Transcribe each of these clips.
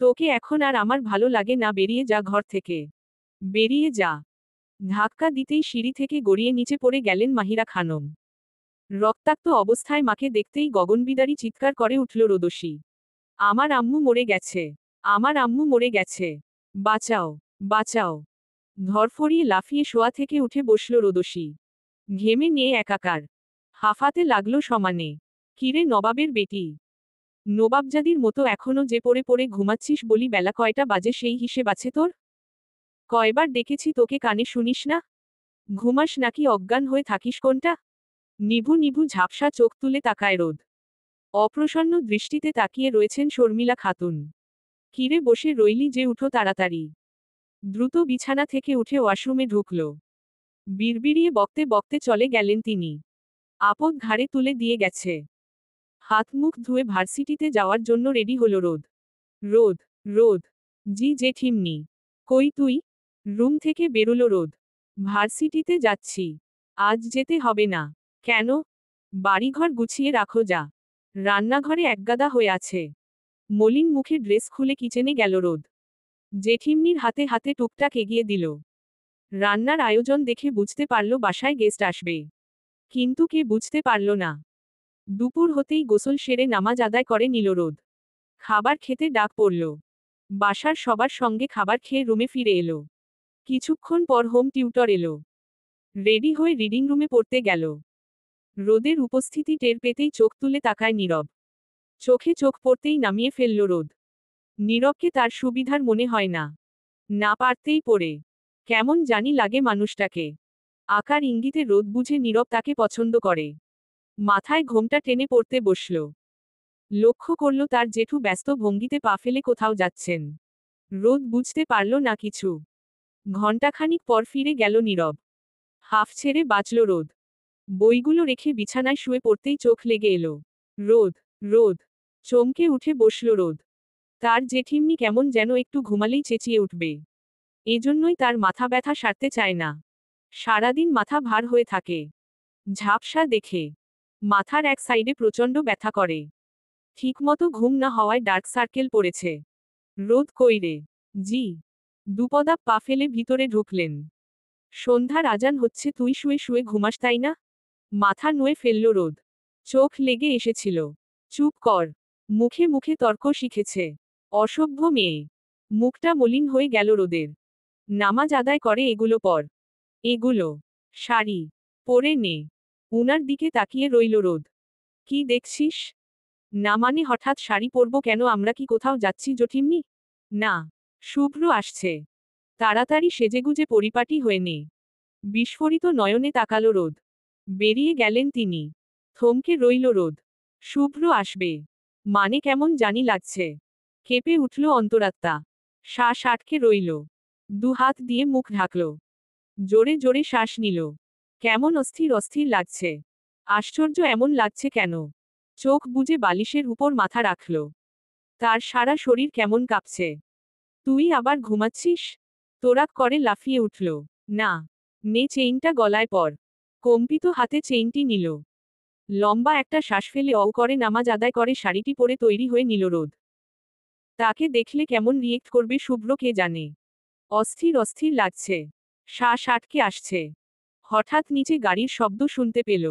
তোকে এখন আর আমার ভালো লাগে না, বেরিয়ে যা ঘর থেকে। বেরিয়ে যা। ধাক্কা দিতেই সিঁড়ি থেকে গড়িয়ে নিচে পড়ে গেলেন মাহিরা খানম। রক্তাক্ত অবস্থায় মাকে দেখতেই গগনবিদারী চিৎকার করে উঠল রোদসী। আমার আম্মু মরে গেছে। আমার আম্মু মরে গেছে। বাঁচাও। বাঁচাও। ধরফরিয়ে লাফিয়ে শোয়া থেকে উঠে বসল রোদসী। ঘেমে নিয়ে একাকার। হাঁফাতে লাগলো সমানে। কিরে নবাবের বেটি, নবাবজাদির মতো এখনো যে পড়ে পড়ে ঘুমাচ্ছিস বলি বেলা কয়টা বাজে সেই হিসেব আছে তোর? কয়বার ডেকেছি তোকে, কানে শুনিস না? ঘুমাস নাকি অজ্ঞান হয়ে থাকিস কোনটা? নিভু নিভু ঝাপসা চোখ তুলে তাকায় রোদ। অপ্রসন্ন দৃষ্টিতে তাকিয়ে রয়েছেন শর্মিলা খাতুন। কিরে বসে রইলি যে, উঠো তাড়াতাড়ি। দ্রুত বিছানা থেকে উঠে ওয়াশরুমে ঢুকল। বিড়বিড়িয়ে বকতে বকতে চলে গেলেন তিনি। আপদ ঘাড়ে তুলে দিয়ে গেছে। হাত মুখ ধুয়ে ভার্সিটিতে যাওয়ার জন্য রেডি হলো রোদ। রোদ। রোদ। জি জেঠিমনি। কই তুই? রুম থেকে বেরুলো রোদ। ভার্সিটিতে যাচ্ছি। আজ যেতে হবে না। কেন? বাড়িঘর গুছিয়ে রাখো যা। রান্নাঘরে একগাদা হয়ে আছে। মলিন মুখে ড্রেস খুলে কিচেনে গেল রোদ। জেঠিমনির হাতে হাতে টুকটাক এগিয়ে দিল। রান্নার আয়োজন দেখে বুঝতে পারল বাসায় গেস্ট আসবে। কিন্তু কে বুঝতে পারল না। দুপুর হতেই গোসল সেরে নামাজ আদায় করে নিল রোদ। খাবার খেতে ডাক পড়ল। বাসার সবার সঙ্গে খাবার খেয়ে রুমে ফিরে এলো। কিছুক্ষণ পর হোম টিউটর এলো। রেডি হয়ে রিডিং রুমে পড়তে গেল। রোদের উপস্থিতি টের পেতেই চোখ তুলে তাকায় নীরব। চোখে চোখ পড়তেই নামিয়ে ফেলল রোদ। নীরবকে তার সুবিধার মনে হয় না। না পারতেই পড়ে। কেমন জানি লাগে মানুষটাকে। আকার ইঙ্গিতে রোদ বুঝে নীরব তাকে পছন্দ করে। মাথায় ঘোমটা টেনে পড়তে বসল। লক্ষ্য করল তার জেঠু ব্যস্ত ভঙ্গিতে পা ফেলে কোথাও যাচ্ছেন। রোদ বুঝতে পারল না কিছু। ঘণ্টাখানিক পর ফিরে গেল নীরব। হাফ ছেড়ে বাঁচল রোদ। বইগুলো রেখে বিছানায় শুয়ে পড়তেই চোখ লেগে এলো। রোদ। রোদ। চমকে উঠে বসল রোদ। তার জেঠিমনি কেমন যেন একটু ঘুমালেই চেঁচিয়ে উঠবে। এজন্যই তার মাথা ব্যথা সারতে চায় না। সারাদিন মাথা ভার হয়ে থাকে। ঝাপসা দেখে। মাথার এক সাইডে প্রচণ্ড ব্যথা করে। ঠিকমতো ঘুম না হওয়ায় ডার্ক সার্কেল পড়েছে। রোদ কইরে। জি। দুপদা পা ফেলে ভিতরে ঢুকলেন। সন্ধ্যার আজান হচ্ছে, তুই শুয়ে শুয়ে ঘুমাস তাই না? মাথা নুয়ে ফেলল রোদ। চোখ লেগে এসেছিল। চুপ কর। মুখে মুখে তর্ক শিখেছে। অসভ্য মেয়ে। মুখটা মলিন হয়ে গেল রোদের। নামাজ আদায় করে এগুলো পর। এগুলো। শাড়ি। পরে নে। উনার দিকে তাকিয়ে রইল রোদ। কি দেখছিস? না মানে হঠাৎ শাড়ি পরব কেন, আমরা কি কোথাও যাচ্ছি জঠিমনি? না। শুভ্র আসছে। তাড়াতাড়ি সেজেগুজে পরিপাটি হয়ে নে। বিস্ফোরিত নয়নে তাকালো রোদ। বেরিয়ে গেলেন তিনি। থমকে রইল রোদ। শুভ্র আসবে মানে কেমন জানি লাগছে। কেঁপে উঠল অন্তরাত্মা। শ্বাস আটকে রইল। দুহাত দিয়ে মুখ ঢাকল। জোরে জোরে শ্বাস নিল। কেমন অস্থির অস্থির লাগছে। আশ্চর্য এমন লাগছে কেন? চোখ বুজে বালিশের উপর মাথা রাখল। তার সারা শরীর কেমন কাঁপছে। তুই আবার ঘুমাচ্ছিস? তোরাক করে লাফিয়ে উঠল। না। নে চেইনটা গলায় পর। কম্পিত হাতে চেইনটি নিল। লম্বা একটা শ্বাস ফেলে করে নামাজ আদায় করে শাড়িটি পরে তৈরি হয়ে নিল রোদ। তাকে দেখলে কেমন রিয়েক্ট করবে শুভ্র কে জানে। অস্থির অস্থির লাগছে। শ্বাস আটকে আসছে। হঠাৎ নিচে গাড়ির শব্দ শুনতে পেল।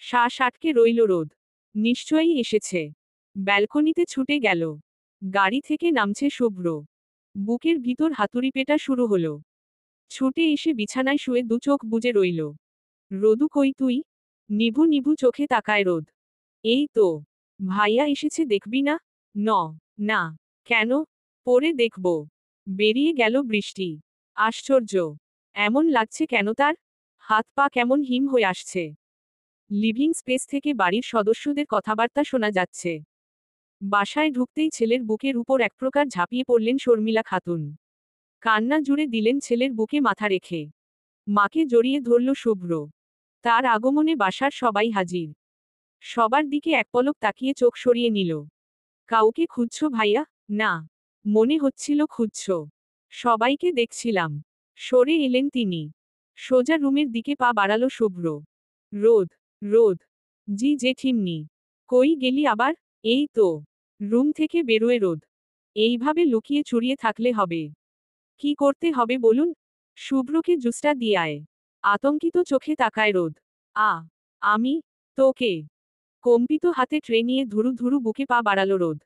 শ্বাস আটকে রইল রোদ। নিশ্চয়ই এসেছে। ব্যালকনিতে ছুটে গেল। গাড়ি থেকে নামছে শুভ্র। বুকের ভিতর হাতুড়ি পেটা শুরু হলো। ছুটে এসে বিছানায় শুয়ে দু চোখ বুজে রইল। রোদু কই তুই? নিভু নিভু চোখে তাকায় রোদ। এই তো। ভাইয়া এসেছে, দেখবি না? ন। না। কেন? পরে দেখব। বেরিয়ে গেল বৃষ্টি। আশ্চর্য। এমন লাগছে কেন তার? হাত পা কেমন হিম হয়ে আসছে। লিভিং স্পেস থেকে বাড়ির সদস্যদের কথাবার্তা শোনা যাচ্ছে। বাসায় ঢুকতেই ছেলের বুকের উপর এক প্রকার ঝাঁপিয়ে পড়লেন শর্মিলা খাতুন। কান্না জুড়ে দিলেন ছেলের বুকে মাথা রেখে। মাকে জড়িয়ে ধরল শুভ্র। তার আগমনে বাসার সবাই হাজির। সবার দিকে এক পলক তাকিয়ে চোখ সরিয়ে নিল। কাউকে খুঁজছ ভাইয়া? না। মনে হচ্ছিল খুঁজছ। সবাইকে দেখছিলাম। সরে এলেন তিনি। সোজা রুমের দিকে পা বাড়ালো শুভ্র। রোদ। রোদ। জি জেঠিমনি। কই গেলি আবার? এই তো। রুম থেকে বেরোয় রোদ। এইভাবে লুকিয়ে চুরিয়ে থাকলে হবে? কি করতে হবে বলুন? শুভ্রকে জুসটা দিয়ে আয়। আতঙ্কিত চোখে তাকায় রোদ। আমি? তোকে? কম্পিত হাতে ট্রে নিয়ে ধুরু ধুরু বুকে পা বাড়ালো রোদ।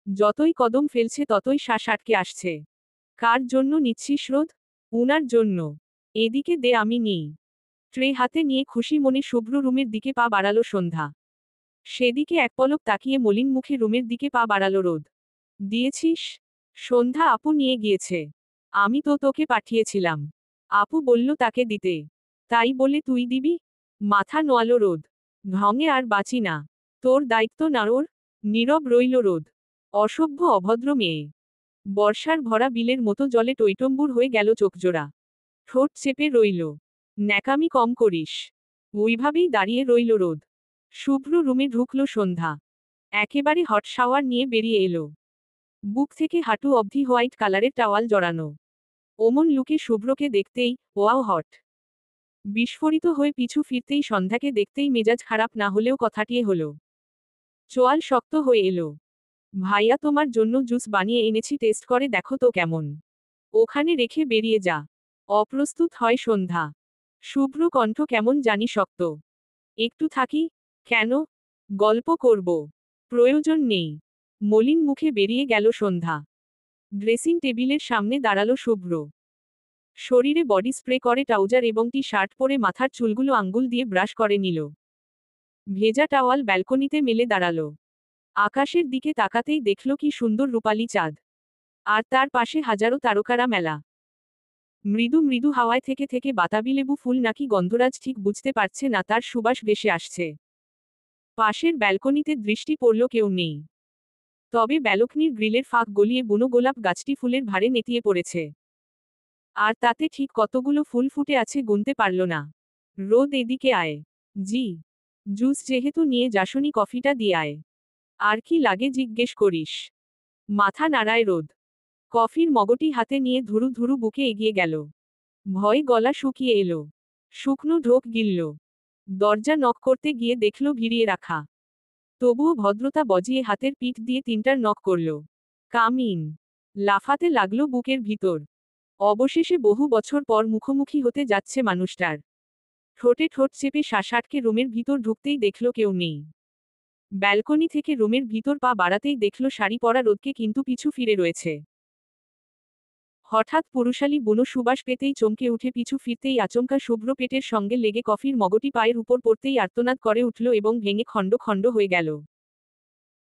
যতই কদম ফেলছে ততই শ্বাস আটকে আসছে। কার জন্য নিচ্ছিস রোদ? উনার জন্য। এদিকে দে, আমি নিই। ট্রে হাতে নিয়ে খুশি মনে শুভ্র রুমের দিকে পা বাড়ালো সন্ধ্যা। সেদিকে এক পলক তাকিয়ে মলিন মুখে রুমের দিকে পা বাড়ালো রোদ। দিয়েছিস? সন্ধ্যা আপু নিয়ে গিয়েছে। আমি তো তোকে পাঠিয়েছিলাম। আপু বলল তাকে দিতে। তাই বলে তুই দিবি? মাথা নোয়ালো রোদ। ঢঙে আর বাঁচি না। তোর দায়িত্ব না ওর? নীরব রইল রোদ। অসভ্য অভদ্র মেয়ে। বর্ষার ভরা বিলের মতো জলে টইটম্বুর হয়ে গেল চোখজোড়া। ঠোঁট চেপে রইল। ন্যাকামি কম করিস। ওইভাবেই দাঁড়িয়ে রইল রোদ। শুভ্র রুমে ঢুকল সন্ধ্যা। একেবারে হট শাওয়ার নিয়ে বেরিয়ে এলো। বুক থেকে হাঁটু অবধি হোয়াইট কালারের টাওয়াল জড়ানো। ওমন লুকে শুভ্রকে দেখতেই, ওয়াও হট। বিস্ফোরিত হয়ে পিছু ফিরতেই সন্ধ্যাকে দেখতেই মেজাজ খারাপ না হলেও কথাটিয়ে হলো। চোয়াল শক্ত হয়ে এলো। ভাইয়া তোমার জন্য জুস বানিয়ে এনেছি, টেস্ট করে দেখো তো কেমন। ওখানে রেখে বেরিয়ে যা। অপ্রস্তুত হয় সন্ধ্যা। শুভ্র কণ্ঠ কেমন জানি শক্ত। একটু থাকি? কেন? গল্প করব। প্রয়োজন নেই। মলিন মুখে বেরিয়ে গেল সন্ধ্যা। ড্রেসিং টেবিলের সামনে দাঁড়ালো শুভ্র। শরীরে বডি স্প্রে করে ট্রাউজার এবং টি শার্ট পরে মাথার চুলগুলো আঙ্গুল দিয়ে ব্রাশ করে নিল। ভেজা টাওয়াল ব্যালকনিতে মেলে দাঁড়ালো। আকাশের দিকে তাকাতেই দেখল কি সুন্দর রূপালী চাঁদ। আর তার পাশে হাজারো তারকারা মেলা। মৃদু মৃদু হাওয়ায় থেকে থেকে বাতাবি লেবু ফুল নাকি গন্ধরাজ ঠিক বুঝতে পারছে না তার সুবাস ভেসে আসছে। পাশের ব্যালকনিতে দৃষ্টি পড়ল কেউ নেই। তবে ব্যালকনির গ্রিলের ফাঁক গলিয়ে বুনো গোলাপ গাছটি ফুলের ভারে নেতিয়ে পড়েছে। আর তাতে ঠিক কতগুলো ফুল ফুটে আছে গুনতে পারল না। রোদ, এদিকে আয়। জি। জুস যেহেতু নিয়ে যাসনি, কফিটা দিয়ে আয়। আর কি লাগে জিজ্ঞেস করিস? মাথা নাড়ায় রোদ। কফির মগটি হাতে নিয়ে ধুরু ধুরু বুকে এগিয়ে গেল। ভয়ে গলা শুকিয়ে এলো। শুকনো ঢোক গিলল। দরজা নক করতে গিয়ে দেখল ভিড়িয়ে রাখা। তবুও ভদ্রতা বজিয়ে হাতের পিঠ দিয়ে তিনটার নক করল। Come in. লাফাতে লাগলো বুকের ভিতর। অবশেষে বহু বছর পর মুখোমুখি হতে যাচ্ছে মানুষটার। ঠোঁটে ঠোঁট চেপে শ্বাস আটকে রুমের ভিতর ঢুকতেই দেখল কেউ নেই। ব্যালকনি থেকে রুমের ভিতর পা বাড়াতেই দেখল শাড়ি পরা রোদকে কিন্তু পিছু ফিরে রয়েছে। হঠাৎ পুরুষালী বুনো সুবাস পেতেই চমকে উঠে পিছু ফিরতেই আচমকা শুভ্র পেটের সঙ্গে লেগে কফির মগটি পায়ের উপর পড়তেই আর্তনাদ করে উঠল এবং ভেঙে খণ্ড খণ্ড হয়ে গেল।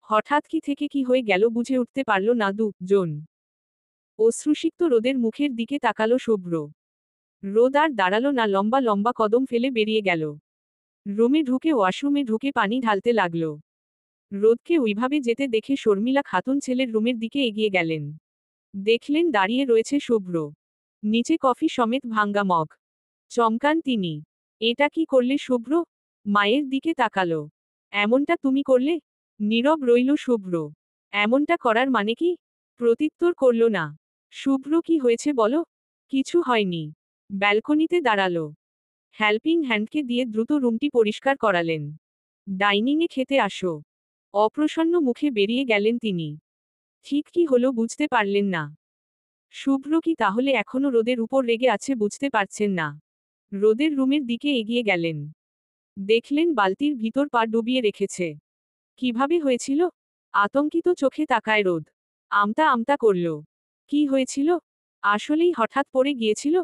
হঠাৎ কি থেকে কি হয়ে গেল বুঝে উঠতে পারল না দুজন। অশ্রুসিক্ত রোদের মুখের দিকে তাকালো শুভ্র। রোদ আর দাঁড়ালো না, লম্বা লম্বা কদম ফেলে বেরিয়ে গেল। রুমে ঢুকে ওয়াশরুমে ঢুকে পানি ঢালতে লাগল। রোদকে ওইভাবে যেতে দেখে শর্মিলা খাতুন ছেলের রুমের দিকে এগিয়ে গেলেন। দেখলেন দাঁড়িয়ে রয়েছে শুভ্র। নিচে কফি সমেত ভাঙ্গা মগ। চমকান তিনি। এটা কি করলে শুভ্র? মায়ের দিকে তাকালো। এমনটা তুমি করলে? নীরব রইল শুভ্র। এমনটা করার মানে কি? প্রত্যুত্তর করল না। শুভ্র, কি হয়েছে বলো? কিছু হয়নি। ব্যালকনিতে দাঁড়ালো। হেল্পিং হ্যান্ডকে দিয়ে দ্রুত রুমটি পরিষ্কার করালেন। ডাইনিংয়ে খেতে আসো। অপ্রসন্ন মুখে বেরিয়ে গেলেন তিনি। ঠিক কি হলো বুঝতে পারলেন না। শুভ্র কি তাহলে এখনো রোদের উপর রেগে আছে বুঝতে পারছেন না। রোদের রুমের দিকে এগিয়ে গেলেন। দেখলেন বালতির ভিতর পা ডুবিয়ে রেখেছে। কিভাবে হয়েছিল? আতঙ্কিত চোখে তাকায় রোদ। আমতা আমতা করল। কি হয়েছিল? আসলেই হঠাৎ পড়ে গিয়েছিল?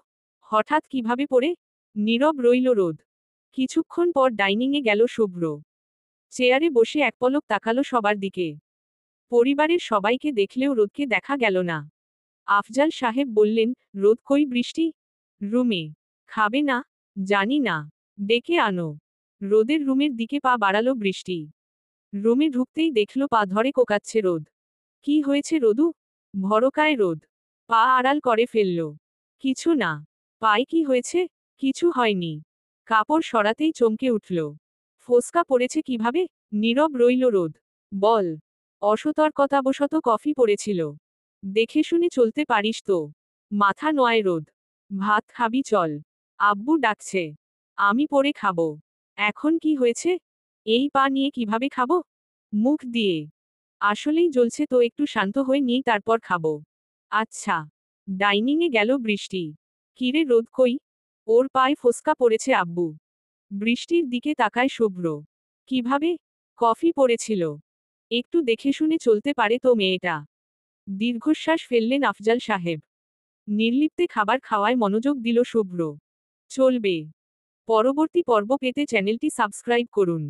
হঠাৎ কিভাবে পড়ে? নীরব রইল রোদ। কিছুক্ষণ পর ডাইনিংয়ে গেল শুভ্র। চেয়ারে বসে এক পলক তাকালো সবার দিকে। পরিবারের সবাইকে দেখলেও রোদকে দেখা গেল না। আফজাল সাহেব বললেন, রোদ কই? বৃষ্টি রুমে। খাবে না? জানি না। ডেকে আনো। রোদের রুমের দিকে পা বাড়ালো বৃষ্টি। রুমে ঢুকতেই দেখল পা ধরে কোকাচ্ছে রোদ। কি হয়েছে রোদু? ভরকায় রোদ। পা আড়াল করে ফেলল। কিছু না। পায়ে কি হয়েছে? কিছু হয়নি। কাপড় সরাতেই চমকে উঠল। ফোসকা পড়েছে কিভাবে? নীরব রইল রোদ। বল। অসতর্কতাবশত কফি পড়েছিল। দেখে শুনে চলতে পারিস তো? মাথা নোয়ায় রোদ। ভাত খাবি চল। আব্বু ডাকছে। আমি পরে খাবো। এখন কি হয়েছে? এই পা নিয়ে কিভাবে খাবো? মুখ দিয়ে। আসলেই জ্বলছে তো, একটু শান্ত হয়ে নিই তারপর খাবো। আচ্ছা। ডাইনিংয়ে গেল বৃষ্টি। কিরে রোদ কই? ওর পায়ে ফোস্কা পড়েছে আব্বু। বৃষ্টির দিকে তাকায় শুভ্র। কিভাবে? কফি পড়েছিল। একটু দেখে শুনে চলতে পারে তো মেয়েটা। দীর্ঘশ্বাস ফেললেন আফজাল সাহেব। নির্লিপ্তে খাবার খাওয়ায় মনোযোগ দিল শুভ্র। চলবে। পরবর্তী পর্ব পেতে চ্যানেলটি সাবস্ক্রাইব করুন।